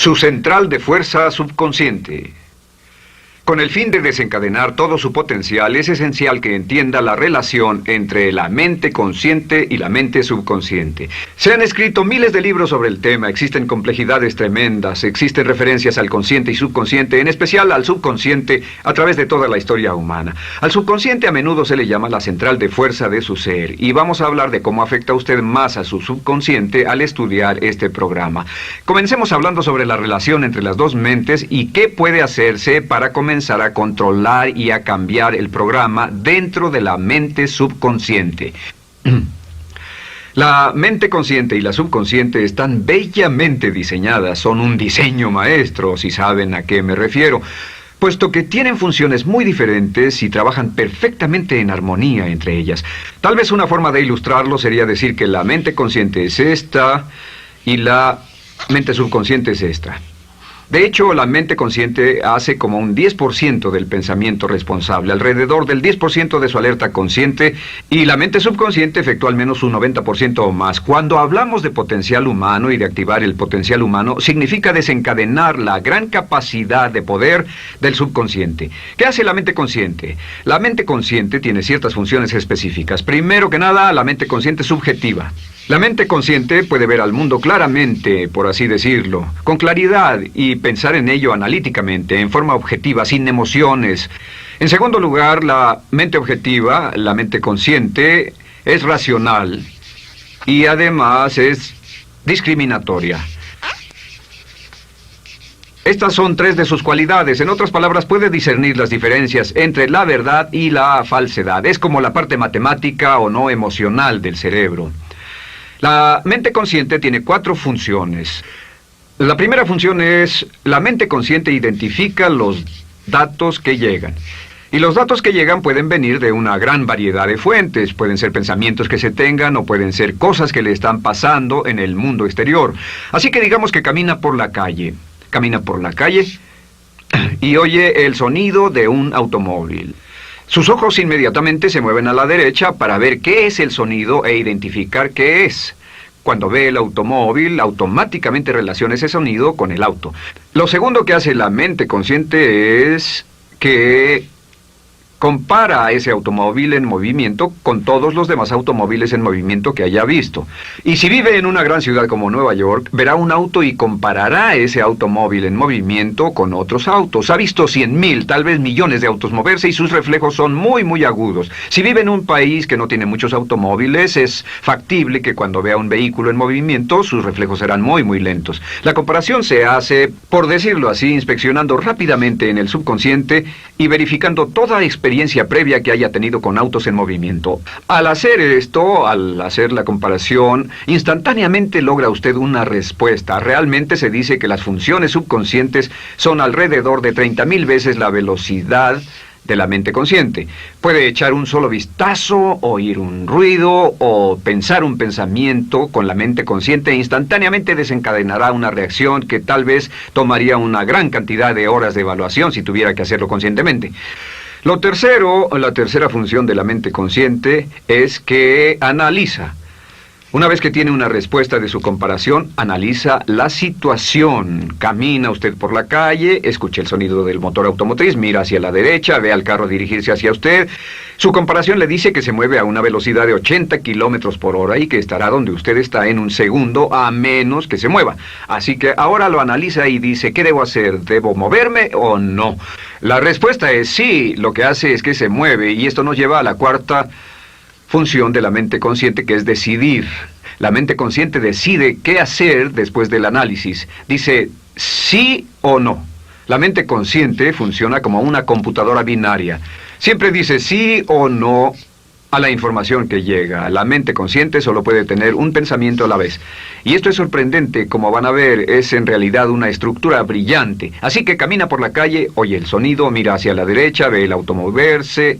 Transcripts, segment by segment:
Su central de fuerza subconsciente. Con el fin de desencadenar todo su potencial, es esencial que entienda la relación entre la mente consciente y la mente subconsciente. Se han escrito miles de libros sobre el tema, existen complejidades tremendas, existen referencias al consciente y subconsciente, en especial al subconsciente, a través de toda la historia humana. Al subconsciente a menudo se le llama la central de fuerza de su ser, y vamos a hablar de cómo afecta a usted más a su subconsciente al estudiar este programa. Comencemos hablando sobre la relación entre las dos mentes y qué puede hacerse para comenzar a controlar y a cambiar el programa dentro de la mente subconsciente. La mente consciente y la subconsciente están bellamente diseñadas, son un diseño maestro, si saben a qué me refiero, puesto que tienen funciones muy diferentes y trabajan perfectamente en armonía entre ellas. Tal vez una forma de ilustrarlo sería decir que la mente consciente es esta y la mente subconsciente es esta. De hecho, la mente consciente hace como un 10% del pensamiento responsable, alrededor del 10% de su alerta consciente, y la mente subconsciente efectúa al menos un 90% o más. Cuando hablamos de potencial humano y de activar el potencial humano, significa desencadenar la gran capacidad de poder del subconsciente. ¿Qué hace la mente consciente? La mente consciente tiene ciertas funciones específicas. Primero que nada, la mente consciente subjetiva. La mente consciente puede ver al mundo claramente, por así decirlo, con claridad y pensar en ello analíticamente, en forma objetiva, sin emociones. En segundo lugar, la mente objetiva, la mente consciente, es racional y además es discriminatoria. Estas son tres de sus cualidades. En otras palabras, puede discernir las diferencias entre la verdad y la falsedad. Es como la parte matemática o no emocional del cerebro. La mente consciente tiene 4 funciones. La primera función es, la mente consciente identifica los datos que llegan. Y los datos que llegan pueden venir de una gran variedad de fuentes. Pueden ser pensamientos que se tengan o pueden ser cosas que le están pasando en el mundo exterior. Así que digamos que camina por la calle. Camina por la calle y oye el sonido de un automóvil. Sus ojos inmediatamente se mueven a la derecha para ver qué es el sonido e identificar qué es. Cuando ve el automóvil, automáticamente relaciona ese sonido con el auto. Lo segundo que hace la mente consciente es que compara a ese automóvil en movimiento con todos los demás automóviles en movimiento que haya visto. Y si vive en una gran ciudad como Nueva York, verá un auto y comparará ese automóvil en movimiento con otros autos. Ha visto 100,000, tal vez millones de autos moverse y sus reflejos son muy agudos. Si vive en un país que no tiene muchos automóviles, es factible que cuando vea un vehículo en movimiento, sus reflejos serán muy lentos. La comparación se hace, por decirlo así, inspeccionando rápidamente en el subconsciente y verificando toda experiencia previa que haya tenido con autos en movimiento. Al hacer esto, al hacer la comparación, instantáneamente logra usted una respuesta. Realmente se dice que las funciones subconscientes son alrededor de 30,000 veces la velocidad de la mente consciente. Puede echar un solo vistazo, oír un ruido o pensar un pensamiento con la mente consciente e instantáneamente desencadenará una reacción que tal vez tomaría una gran cantidad de horas de evaluación si tuviera que hacerlo conscientemente. La tercera función de la mente consciente es que analiza. Una vez que tiene una respuesta de su comparación, analiza la situación. Camina usted por la calle, escucha el sonido del motor automotriz, mira hacia la derecha, ve al carro dirigirse hacia usted. Su comparación le dice que se mueve a una velocidad de 80 kilómetros por hora y que estará donde usted está en un segundo, a menos que se mueva. Así que ahora lo analiza y dice, ¿qué debo hacer? ¿Debo moverme o no? La respuesta es sí, lo que hace es que se mueve, y esto nos lleva a la cuarta función de la mente consciente, que es decidir. La mente consciente decide qué hacer después del análisis. Dice sí o no. La mente consciente funciona como una computadora binaria. Siempre dice sí o no a la información que llega. La mente consciente solo puede tener un pensamiento a la vez. Y esto es sorprendente, como van a ver, es en realidad una estructura brillante. Así que camina por la calle, oye el sonido, mira hacia la derecha, ve el auto moverse.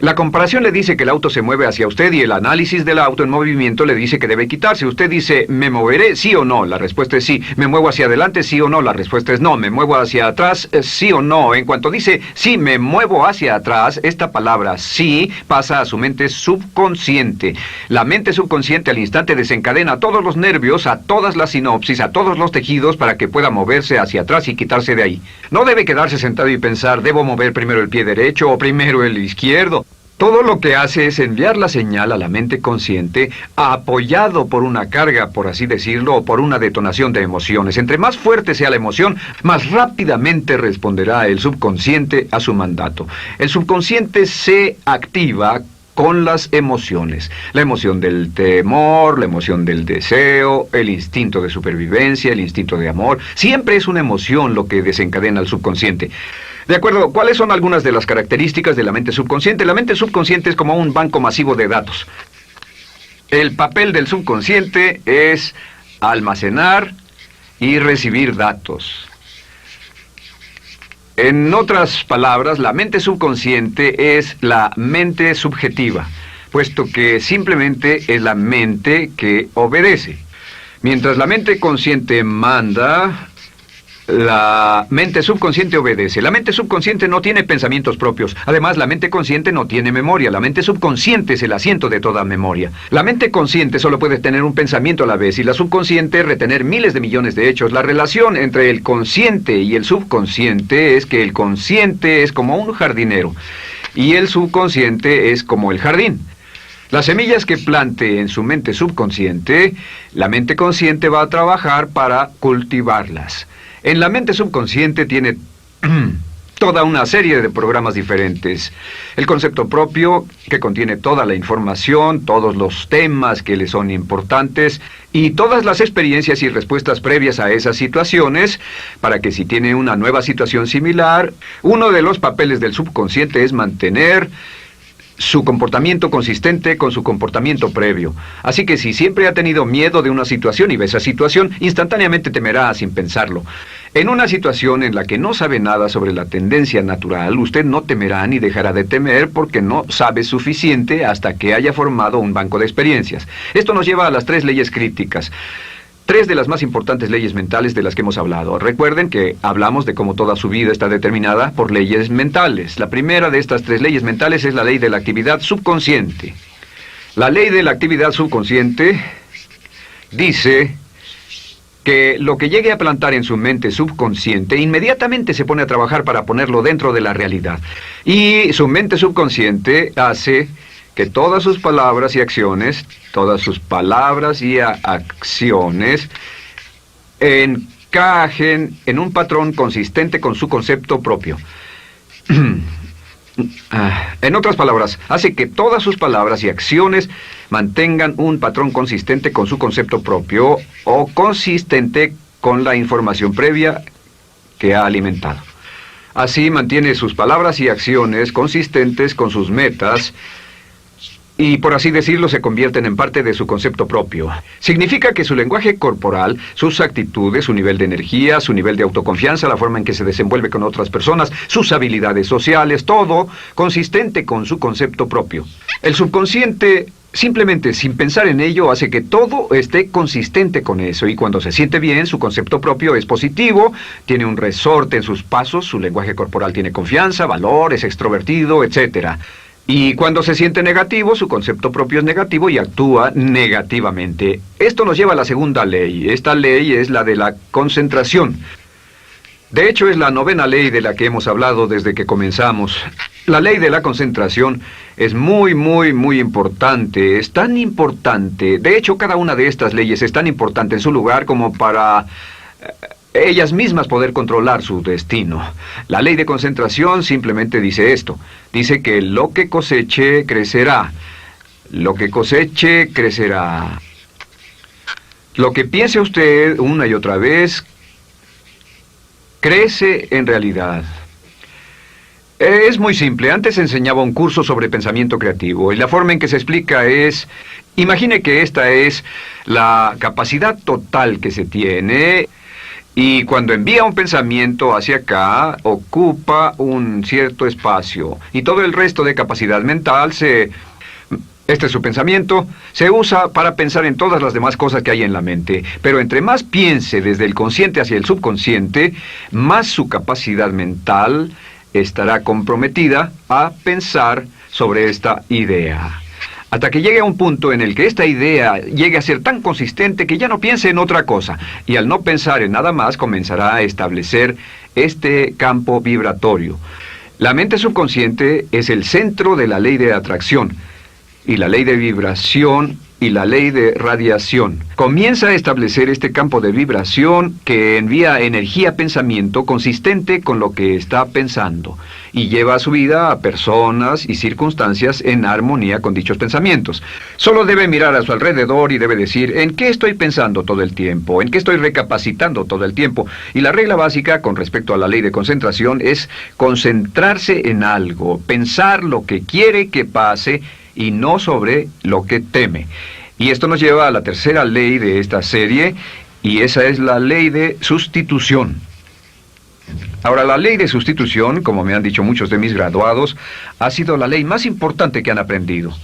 La comparación le dice que el auto se mueve hacia usted y el análisis del auto en movimiento le dice que debe quitarse. Usted dice, ¿me moveré? ¿Sí o no? La respuesta es sí. ¿Me muevo hacia adelante? ¿Sí o no? La respuesta es no. ¿Me muevo hacia atrás? ¿Sí o no? En cuanto dice, sí, me muevo hacia atrás, esta palabra sí pasa a su mente subconsciente. La mente subconsciente al instante desencadena a todos los nervios, a todas las sinapsis, a todos los tejidos para que pueda moverse hacia atrás y quitarse de ahí. No debe quedarse sentado y pensar, ¿debo mover primero el pie derecho o primero el izquierdo? Todo lo que hace es enviar la señal a la mente consciente, apoyado por una carga, por así decirlo, o por una detonación de emociones. Entre más fuerte sea la emoción, más rápidamente responderá el subconsciente a su mandato. El subconsciente se activa con las emociones. La emoción del temor, la emoción del deseo, el instinto de supervivencia, el instinto de amor. Siempre es una emoción lo que desencadena al subconsciente. De acuerdo, ¿cuáles son algunas de las características de la mente subconsciente? La mente subconsciente es como un banco masivo de datos. El papel del subconsciente es almacenar y recibir datos. En otras palabras, la mente subconsciente es la mente subjetiva, puesto que simplemente es la mente que obedece. Mientras la mente consciente manda, la mente subconsciente obedece. La mente subconsciente no tiene pensamientos propios. Además, la mente consciente no tiene memoria. La mente subconsciente es el asiento de toda memoria. La mente consciente solo puede tener un pensamiento a la vez y la subconsciente retener miles de millones de hechos. La relación entre el consciente y el subconsciente es que el consciente es como un jardinero y el subconsciente es como el jardín. Las semillas que plante en su mente subconsciente, la mente consciente va a trabajar para cultivarlas. En la mente subconsciente tiene toda una serie de programas diferentes. El concepto propio, que contiene toda la información, todos los temas que le son importantes y todas las experiencias y respuestas previas a esas situaciones, para que si tiene una nueva situación similar, uno de los papeles del subconsciente es mantener su comportamiento consistente con su comportamiento previo. Así que si siempre ha tenido miedo de una situación y ve esa situación, instantáneamente temerá sin pensarlo. En una situación en la que no sabe nada sobre la tendencia natural, usted no temerá ni dejará de temer porque no sabe suficiente hasta que haya formado un banco de experiencias. Esto nos lleva a las 3 leyes críticas. 3 de las más importantes leyes mentales de las que hemos hablado. Recuerden que hablamos de cómo toda su vida está determinada por leyes mentales. La primera de estas 3 leyes mentales es la ley de la actividad subconsciente. La ley de la actividad subconsciente dice que lo que llegue a plantar en su mente subconsciente inmediatamente se pone a trabajar para ponerlo dentro de la realidad. Y su mente subconsciente hace que todas sus palabras y acciones, encajen en un patrón consistente con su concepto propio. En otras palabras, hace que todas sus palabras y acciones mantengan un patrón consistente con su concepto propio o consistente con la información previa que ha alimentado. Así mantiene sus palabras y acciones consistentes con sus metas y, por así decirlo, se convierten en parte de su concepto propio. Significa que su lenguaje corporal, sus actitudes, su nivel de energía, su nivel de autoconfianza, la forma en que se desenvuelve con otras personas, sus habilidades sociales, todo consistente con su concepto propio. El subconsciente, simplemente sin pensar en ello, hace que todo esté consistente con eso, y cuando se siente bien, su concepto propio es positivo, tiene un resorte en sus pasos, su lenguaje corporal tiene confianza, valor, es extrovertido, etc. Y cuando se siente negativo, su concepto propio es negativo y actúa negativamente. Esto nos lleva a la segunda ley. Esta ley es la de la concentración. De hecho, es la 9ª ley de la que hemos hablado desde que comenzamos. La ley de la concentración es muy importante. Es tan importante. De hecho, cada una de estas leyes es tan importante en su lugar como para ellas mismas poder controlar su destino. La ley de concentración simplemente dice esto. Dice que lo que coseche, crecerá. Lo que coseche, crecerá. Lo que piense usted una y otra vez, crece en realidad. Es muy simple. Antes enseñaba un curso sobre pensamiento creativo y la forma en que se explica es: imagine que esta es la capacidad total que se tiene Y cuando envía un pensamiento hacia acá, ocupa un cierto espacio. Y todo el resto de capacidad mental este es su pensamiento, se usa para pensar en todas las demás cosas que hay en la mente. Pero entre más piense desde el consciente hacia el subconsciente, más su capacidad mental estará comprometida a pensar sobre esta idea. Hasta que llegue a un punto en el que esta idea llegue a ser tan consistente que ya no piense en otra cosa. Y al no pensar en nada más, comenzará a establecer este campo vibratorio. La mente subconsciente es el centro de la ley de atracción, y la ley de vibración y la ley de radiación. Comienza a establecer este campo de vibración que envía energía-pensamiento consistente con lo que está pensando y lleva a su vida a personas y circunstancias en armonía con dichos pensamientos. Solo debe mirar a su alrededor y debe decir, ¿en qué estoy pensando todo el tiempo? ¿En qué estoy recapacitando todo el tiempo? Y la regla básica con respecto a la ley de concentración es concentrarse en algo, pensar lo que quiere que pase y no sobre lo que teme. Y esto nos lleva a la tercera ley de esta serie, y esa es la ley de sustitución. Ahora, la ley de sustitución, como me han dicho muchos de mis graduados, ha sido la ley más importante que han aprendido.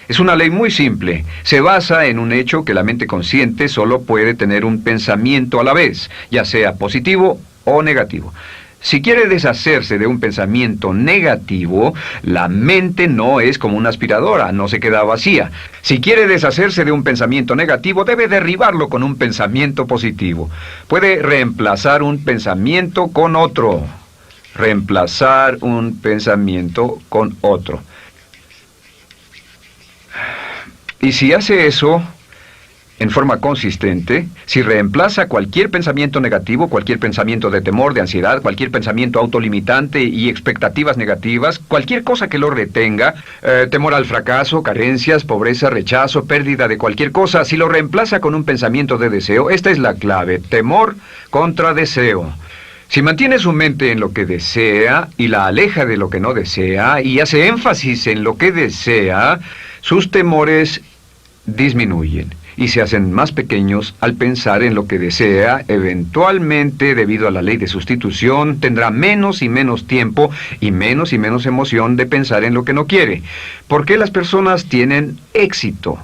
Es una ley muy simple. Se basa en un hecho que la mente consciente solo puede tener un pensamiento a la vez, ya sea positivo o negativo. Si quiere deshacerse de un pensamiento negativo, la mente no es como una aspiradora, no se queda vacía. Si quiere deshacerse de un pensamiento negativo, debe derribarlo con un pensamiento positivo. Puede reemplazar un pensamiento con otro. Reemplazar un pensamiento con otro. Y si hace eso en forma consistente, si reemplaza cualquier pensamiento negativo, cualquier pensamiento de temor, de ansiedad, cualquier pensamiento autolimitante y expectativas negativas, cualquier cosa que lo retenga, temor al fracaso, carencias, pobreza, rechazo, pérdida de cualquier cosa, si lo reemplaza con un pensamiento de deseo, esta es la clave: temor contra deseo. Si mantiene su mente en lo que desea y la aleja de lo que no desea y hace énfasis en lo que desea, sus temores disminuyen y se hacen más pequeños al pensar en lo que desea. Eventualmente, debido a la ley de sustitución, tendrá menos y menos tiempo y menos emoción de pensar en lo que no quiere. ¿Por qué las personas tienen éxito?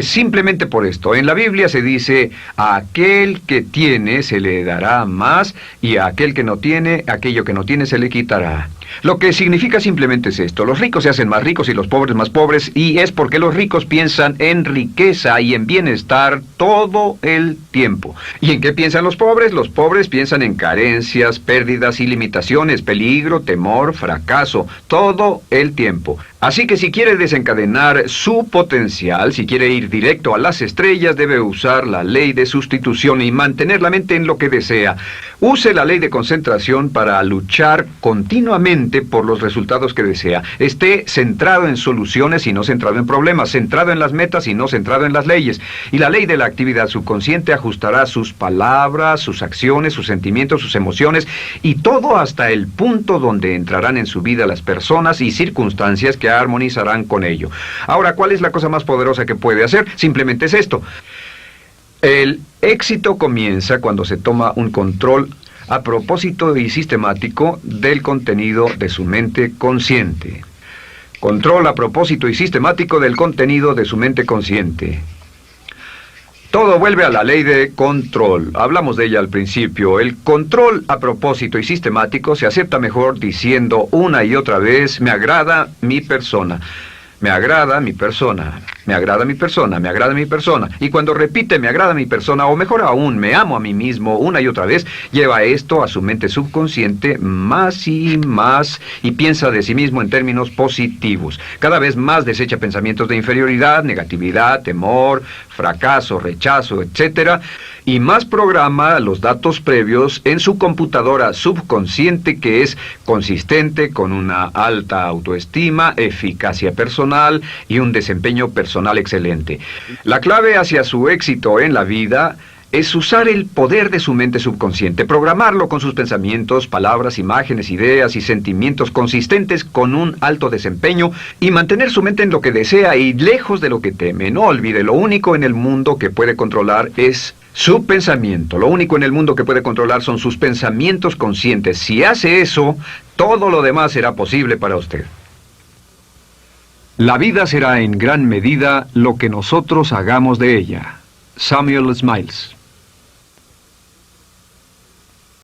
Simplemente por esto. En la Biblia se dice, a aquel que tiene se le dará más, y a aquel que no tiene, aquello que no tiene se le quitará. Lo que significa simplemente es esto: los ricos se hacen más ricos y los pobres más pobres, y es porque los ricos piensan en riqueza y en bienestar todo el tiempo. ¿Y en qué piensan los pobres? Los pobres piensan en carencias, pérdidas y limitaciones, peligro, temor, fracaso, todo el tiempo. Así que si quiere desencadenar su potencial, si quiere ir directo a las estrellas, debe usar la ley de sustitución y mantener la mente en lo que desea. Use la ley de concentración para luchar continuamente por los resultados que desea. Esté centrado en soluciones y no centrado en problemas, centrado en las metas y no centrado en las leyes. Y la ley de la actividad subconsciente ajustará sus palabras, sus acciones, sus sentimientos, sus emociones, y todo hasta el punto donde entrarán en su vida las personas y circunstancias que armonizarán con ello. Ahora, ¿cuál es la cosa más poderosa que puede hacer? Simplemente es esto. El éxito comienza cuando se toma un control a propósito y sistemático del contenido de su mente consciente. Control a propósito y sistemático del contenido de su mente consciente. Todo vuelve a la ley de control. Hablamos de ella al principio. El control a propósito y sistemático se acepta mejor diciendo una y otra vez: me agrada mi persona. Me agrada mi persona, me agrada mi persona, me agrada mi persona. Y cuando repite me agrada mi persona, o mejor aún, me amo a mí mismo una y otra vez, lleva esto a su mente subconsciente más y piensa de sí mismo en términos positivos. Cada vez más desecha pensamientos de inferioridad, negatividad, temor, fracaso, rechazo, etc. Y más programa los datos previos en su computadora subconsciente, que es consistente con una alta autoestima, eficacia personal y un desempeño personal excelente. La clave hacia su éxito en la vida es usar el poder de su mente subconsciente, programarlo con sus pensamientos, palabras, imágenes, ideas y sentimientos consistentes con un alto desempeño, y mantener su mente en lo que desea y lejos de lo que teme. No olvide, lo único en el mundo que puede controlar es Su pensamiento. Lo único en el mundo que puede controlar son sus pensamientos conscientes. Si hace eso, todo lo demás será posible para usted. La vida será en gran medida lo que nosotros hagamos de ella. Samuel Smiles.